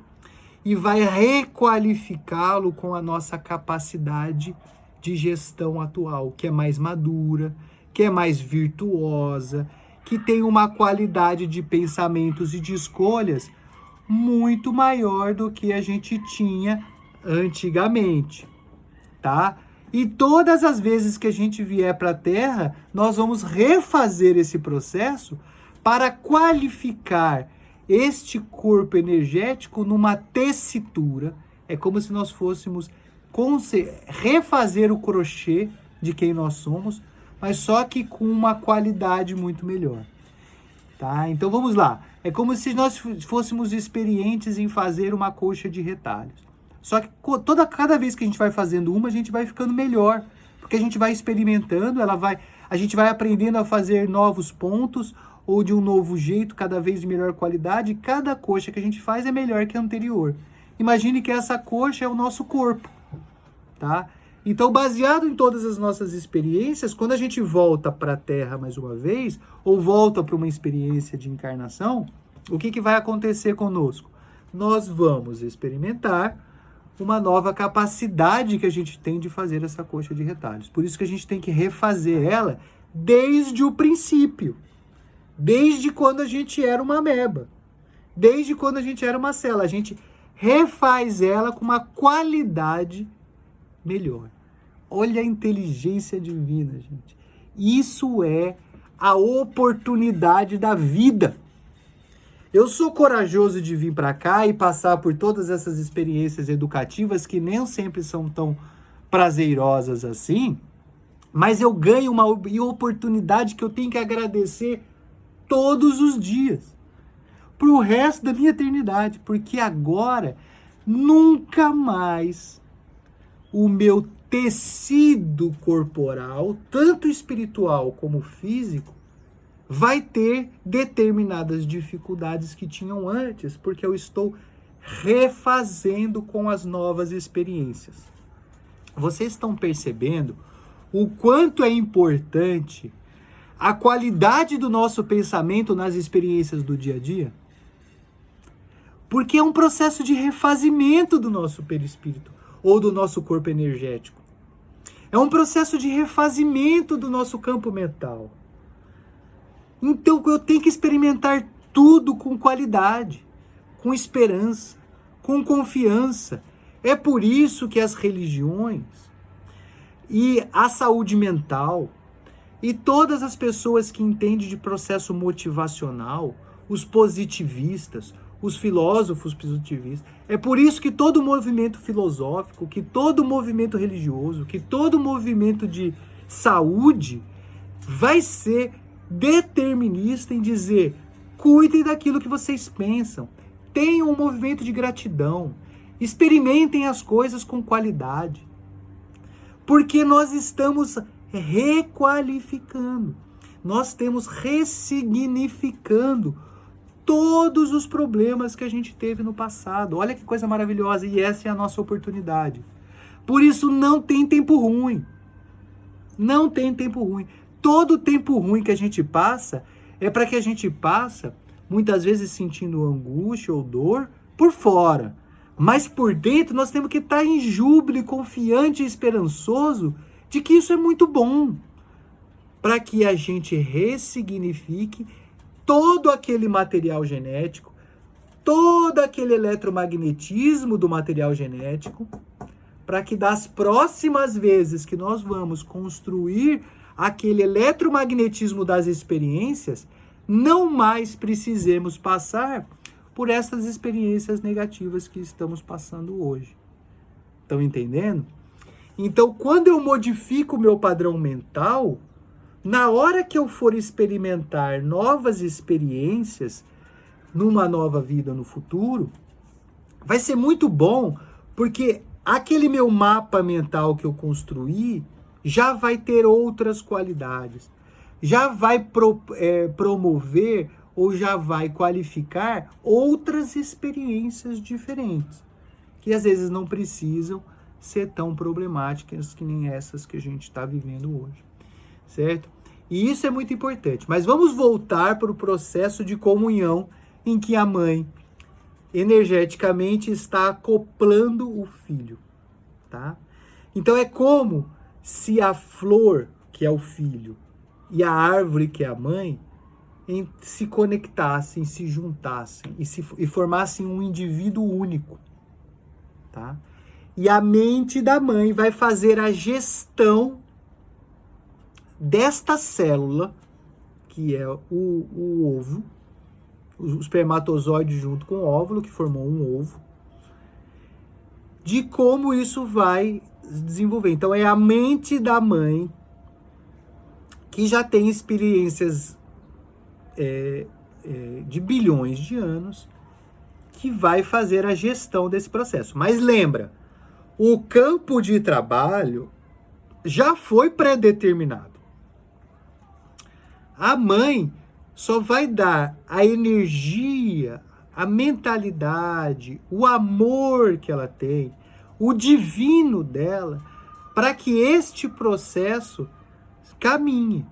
e vai requalificá-lo com a nossa capacidade de gestão atual, que é mais madura, que é mais virtuosa, que tem uma qualidade de pensamentos e de escolhas muito maior do que a gente tinha antigamente, tá? E todas as vezes que a gente vier para a Terra, nós vamos refazer esse processo para qualificar este corpo energético numa tessitura. É como se nós fôssemos refazer o crochê de quem nós somos, mas só que com uma qualidade muito melhor. Tá? Então vamos lá. É como se nós fôssemos experientes em fazer uma colcha de retalhos. Só que cada vez que a gente vai fazendo uma, a gente vai ficando melhor. Porque a gente vai experimentando, a gente vai aprendendo a fazer novos pontos ou de um novo jeito, cada vez de melhor qualidade. E cada colcha que a gente faz é melhor que a anterior. Imagine que essa colcha é o nosso corpo. Tá? Então, baseado em todas as nossas experiências, quando a gente volta para a Terra mais uma vez, ou volta para uma experiência de encarnação, o que vai acontecer conosco? Nós vamos experimentar uma nova capacidade que a gente tem de fazer essa colcha de retalhos. Por isso que a gente tem que refazer ela desde o princípio. Desde quando a gente era uma ameba. Desde quando a gente era uma célula. A gente refaz ela com uma qualidade melhor. Olha a inteligência divina, gente. Isso é a oportunidade da vida. Eu sou corajoso de vir para cá e passar por todas essas experiências educativas que nem sempre são tão prazerosas assim, mas eu ganho uma oportunidade que eu tenho que agradecer todos os dias, para o resto da minha eternidade, porque agora nunca mais o meu tecido corporal, tanto espiritual como físico, vai ter determinadas dificuldades que tinham antes, porque eu estou refazendo com as novas experiências. Vocês estão percebendo o quanto é importante a qualidade do nosso pensamento nas experiências do dia a dia? Porque é um processo de refazimento do nosso perispírito ou do nosso corpo energético. É um processo de refazimento do nosso campo mental. Então eu tenho que experimentar tudo com qualidade, com esperança, com confiança. É por isso que as religiões e a saúde mental e todas as pessoas que entendem de processo motivacional, os positivistas, os filósofos positivistas, é por isso que todo movimento filosófico, que todo movimento religioso, que todo movimento de saúde vai ser determinista em dizer: cuidem daquilo que vocês pensam, tenham um movimento de gratidão, experimentem as coisas com qualidade. Porque nós estamos requalificando, nós temos ressignificando todos os problemas que a gente teve no passado. Olha que coisa maravilhosa, e essa é a nossa oportunidade. Por isso não tem tempo ruim. Não tem tempo ruim. Todo tempo ruim que a gente passa é para que a gente passa, muitas vezes sentindo angústia ou dor, por fora. Mas por dentro nós temos que estar em júbilo, confiante e esperançoso de que isso é muito bom. Para que a gente ressignifique todo aquele material genético, todo aquele eletromagnetismo do material genético, para que das próximas vezes que nós vamos construir aquele eletromagnetismo das experiências, não mais precisemos passar por essas experiências negativas que estamos passando hoje. Estão entendendo? Então, quando eu modifico o meu padrão mental, na hora que eu for experimentar novas experiências numa nova vida no futuro, vai ser muito bom, porque aquele meu mapa mental que eu construí já vai ter outras qualidades, já vai promover ou já vai qualificar outras experiências diferentes, que às vezes não precisam ser tão problemáticas que nem essas que a gente está vivendo hoje. Certo? E isso é muito importante. Mas vamos voltar para o processo de comunhão em que a mãe energeticamente está acoplando o filho. Tá? Então é como se a flor, que é o filho, e a árvore, que é a mãe, se conectassem, se juntassem e formassem um indivíduo único. Tá? E a mente da mãe vai fazer a gestão desta célula, que é o ovo, o espermatozoide junto com o óvulo, que formou um ovo, de como isso vai desenvolver. Então, é a mente da mãe, que já tem experiências de bilhões de anos, que vai fazer a gestão desse processo. Mas lembra, o campo de trabalho já foi pré-determinado. A mãe só vai dar a energia, a mentalidade, o amor que ela tem, o divino dela, para que este processo caminhe.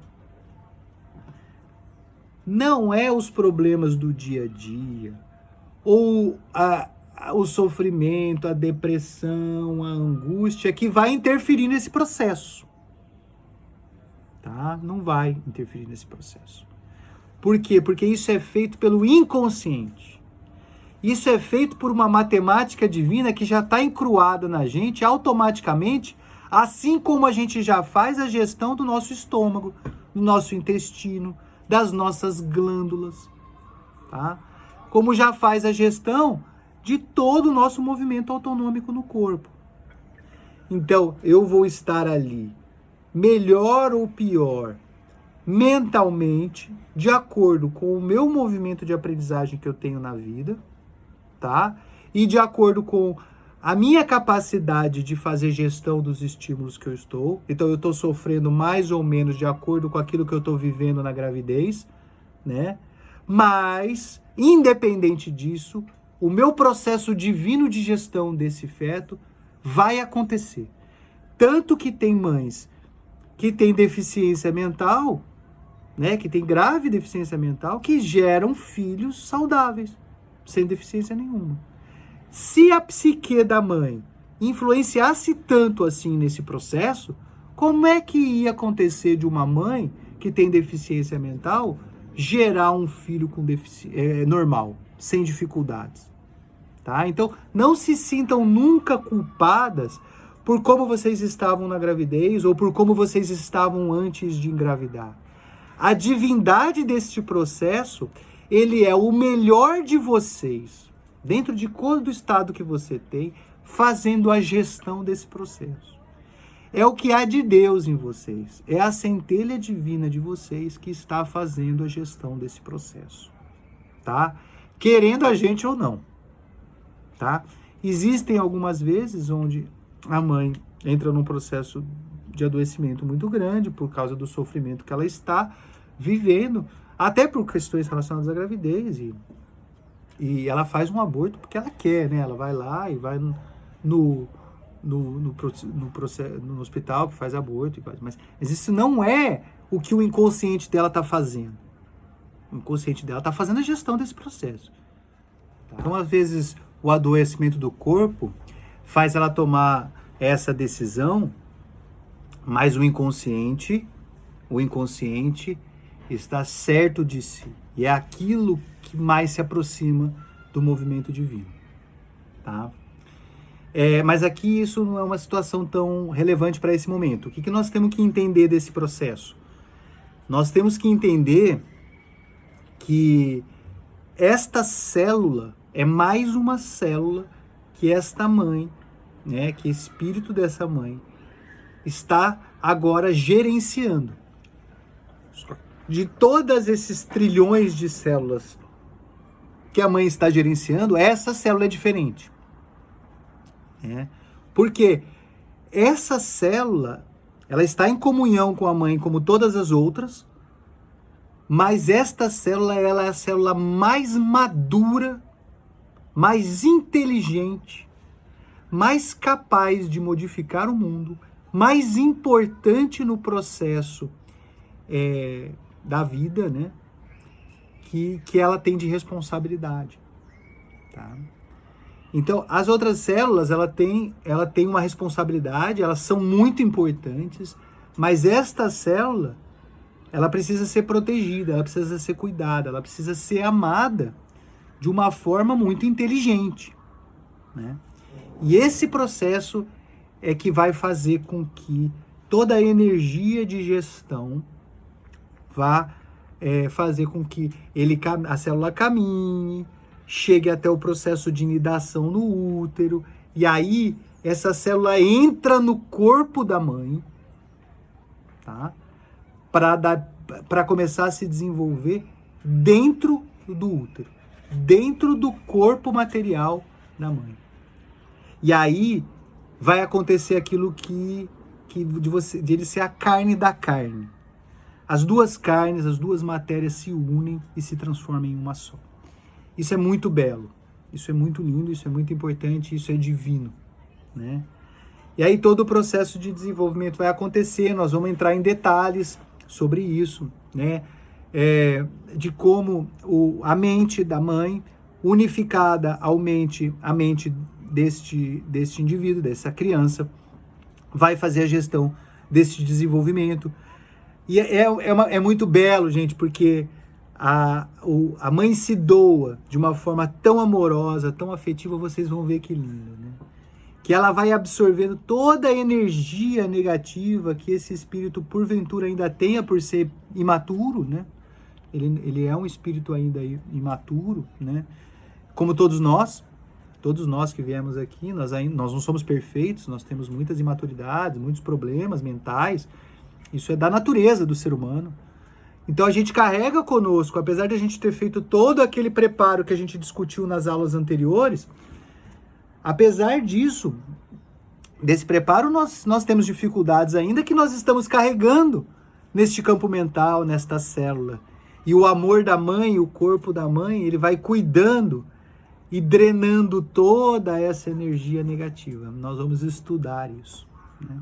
Não é os problemas do dia a dia, ou o sofrimento, a depressão, a angústia que vai interferir nesse processo. Tá? Não vai interferir nesse processo. Por quê? Porque isso é feito pelo inconsciente. Isso é feito por uma matemática divina que já está encruada na gente automaticamente, assim como a gente já faz a gestão do nosso estômago, do nosso intestino, das nossas glândulas. Tá? Como já faz a gestão de todo o nosso movimento autonômico no corpo. Então, eu vou estar ali, melhor ou pior, mentalmente, de acordo com o meu movimento de aprendizagem que eu tenho na vida, tá? E de acordo com a minha capacidade de fazer gestão dos estímulos que eu estou. Então, eu estou sofrendo mais ou menos de acordo com aquilo que eu estou vivendo na gravidez, né? Mas, independente disso, o meu processo divino de gestão desse feto vai acontecer. Tanto que tem mães que têm deficiência mental, né, que tem grave deficiência mental, que geram filhos saudáveis, sem deficiência nenhuma. Se a psique da mãe influenciasse tanto assim nesse processo, como é que ia acontecer de uma mãe que tem deficiência mental gerar um filho com normal, sem dificuldades? Tá? Então, não se sintam nunca culpadas por como vocês estavam na gravidez ou por como vocês estavam antes de engravidar. A divindade deste processo, ele é o melhor de vocês, dentro de todo o estado que você tem, fazendo a gestão desse processo. É o que há de Deus em vocês, é a centelha divina de vocês que está fazendo a gestão desse processo, tá? Querendo a gente ou não, tá? Existem algumas vezes onde a mãe entra num processo de adoecimento muito grande por causa do sofrimento que ela está vivendo, até por questões relacionadas à gravidez, e ela faz um aborto porque ela quer, né? Ela vai lá e vai no hospital que faz aborto, mas isso não é o que o inconsciente dela está fazendo. O inconsciente dela está fazendo a gestão desse processo. Tá? Então, às vezes, o adoecimento do corpo faz ela tomar essa decisão, mas o inconsciente está certo de si. E é aquilo que mais se aproxima do movimento divino. Tá? Mas aqui isso não é uma situação tão relevante para esse momento. O que nós temos que entender desse processo? Nós temos que entender que esta célula é mais uma célula que esta mãe, né, que o espírito dessa mãe está agora gerenciando. De todas esses trilhões de células que a mãe está gerenciando, essa célula é diferente. Porque essa célula, ela está em comunhão com a mãe como todas as outras, mas esta célula, ela é a célula mais madura, mais inteligente, mais capaz de modificar o mundo, mais importante no processo da vida, né? Que ela tem de responsabilidade. Tá? Então, as outras células, ela tem uma responsabilidade, elas são muito importantes, mas esta célula, ela precisa ser protegida, ela precisa ser cuidada, ela precisa ser amada de uma forma muito inteligente, né? E esse processo é que vai fazer com que toda a energia de gestão vá fazer com que a célula caminhe, chegue até o processo de nidação no útero, e aí essa célula entra no corpo da mãe, tá? Para começar a se desenvolver dentro do útero, dentro do corpo material da mãe. E aí vai acontecer aquilo de ele ser a carne da carne. As duas carnes, as duas matérias se unem e se transformam em uma só. Isso é muito belo, isso é muito lindo, isso é muito importante, isso é divino, né? E aí todo o processo de desenvolvimento vai acontecer, nós vamos entrar em detalhes sobre isso, né? De como a mente da mãe, unificada à mente deste indivíduo, dessa criança, vai fazer a gestão desse desenvolvimento. E é muito belo, gente, porque a mãe se doa de uma forma tão amorosa, tão afetiva, vocês vão ver que lindo, né? Que ela vai absorvendo toda a energia negativa que esse espírito, porventura, ainda tenha por ser imaturo, né? Ele é um espírito ainda imaturo, né? Como todos nós que viemos aqui, nós não somos perfeitos, nós temos muitas imaturidades, muitos problemas mentais. Isso é da natureza do ser humano. Então a gente carrega conosco, apesar de a gente ter feito todo aquele preparo que a gente discutiu nas aulas anteriores, apesar disso, desse preparo, nós temos dificuldades ainda que nós estamos carregando neste campo mental, nesta célula. E o amor da mãe, o corpo da mãe, ele vai cuidando e drenando toda essa energia negativa. Nós vamos estudar isso, né?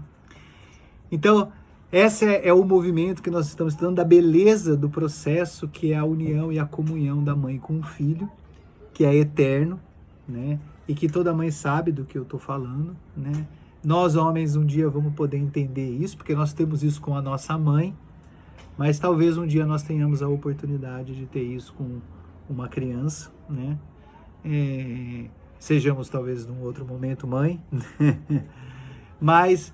Então, esse é o movimento que nós estamos estudando da beleza do processo, que é a união e a comunhão da mãe com o filho, que é eterno, né? E que toda mãe sabe do que eu estou falando, né? Nós, homens, um dia vamos poder entender isso, porque nós temos isso com a nossa mãe, mas talvez um dia nós tenhamos a oportunidade de ter isso com uma criança, né? Sejamos talvez num outro momento mãe, mas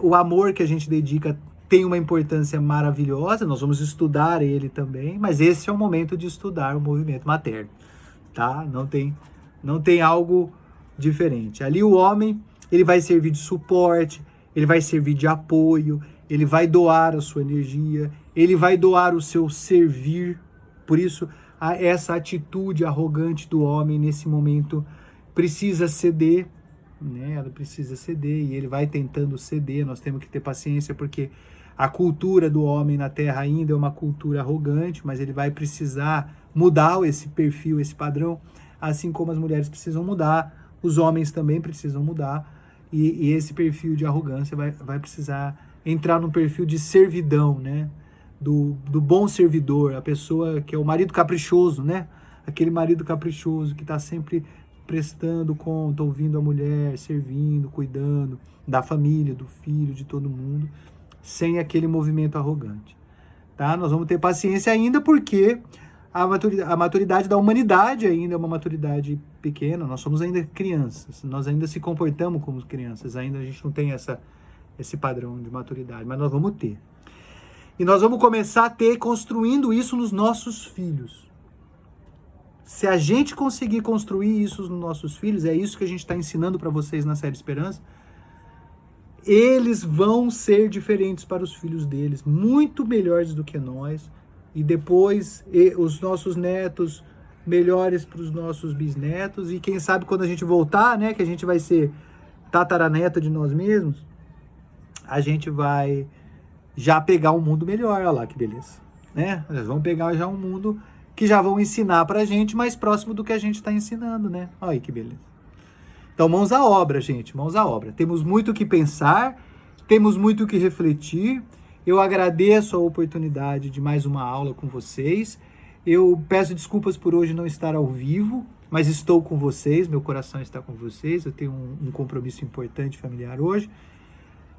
o amor que a gente dedica tem uma importância maravilhosa, nós vamos estudar ele também, mas esse é o momento de estudar o movimento materno, tá? Não tem algo diferente. Ali o homem, ele vai servir de suporte, ele vai servir de apoio, ele vai doar a sua energia, ele vai doar o seu servir. Por isso, essa atitude arrogante do homem nesse momento precisa ceder, né? Ela precisa ceder e ele vai tentando ceder. Nós temos que ter paciência porque a cultura do homem na Terra ainda é uma cultura arrogante, mas ele vai precisar mudar esse perfil, esse padrão, assim como as mulheres precisam mudar, os homens também precisam mudar, e esse perfil de arrogância vai precisar entrar num perfil de servidão, né? Do bom servidor, a pessoa que é o marido caprichoso, né? Aquele marido caprichoso que está sempre prestando conta, ouvindo a mulher, servindo, cuidando da família, do filho, de todo mundo, sem aquele movimento arrogante, tá? Nós vamos ter paciência ainda porque a maturidade da humanidade ainda é uma maturidade pequena, nós somos ainda crianças, nós ainda se comportamos como crianças, ainda a gente não tem esse padrão de maturidade, mas nós vamos ter. E nós vamos começar a ter construindo isso nos nossos filhos. Se a gente conseguir construir isso nos nossos filhos, é isso que a gente está ensinando para vocês na série Esperança, eles vão ser diferentes para os filhos deles, muito melhores do que nós, e depois os nossos netos melhores para os nossos bisnetos, e quem sabe quando a gente voltar, né, que a gente vai ser tataraneto de nós mesmos, a gente vai já pegar um mundo melhor, olha lá que beleza, né? Nós vamos pegar já um mundo que já vão ensinar pra gente mais próximo do que a gente está ensinando, né? Olha aí que beleza. Então, mãos à obra, gente, mãos à obra. Temos muito o que pensar, temos muito o que refletir. Eu agradeço a oportunidade de mais uma aula com vocês. Eu peço desculpas por hoje não estar ao vivo, mas estou com vocês, meu coração está com vocês, eu tenho um compromisso importante familiar hoje.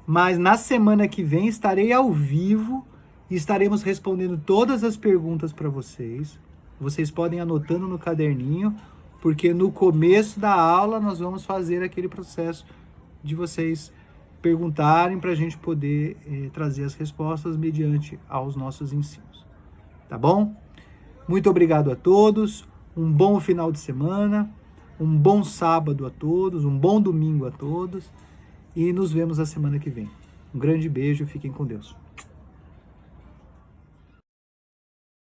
Mas na semana que vem estarei ao vivo e estaremos respondendo todas as perguntas para vocês. Vocês podem ir anotando no caderninho, porque no começo da aula nós vamos fazer aquele processo de vocês perguntarem para a gente poder trazer as respostas mediante aos nossos ensinos. Tá bom? Muito obrigado a todos, um bom final de semana, um bom sábado a todos, um bom domingo a todos. E nos vemos a semana que vem. Um grande beijo, fiquem com Deus.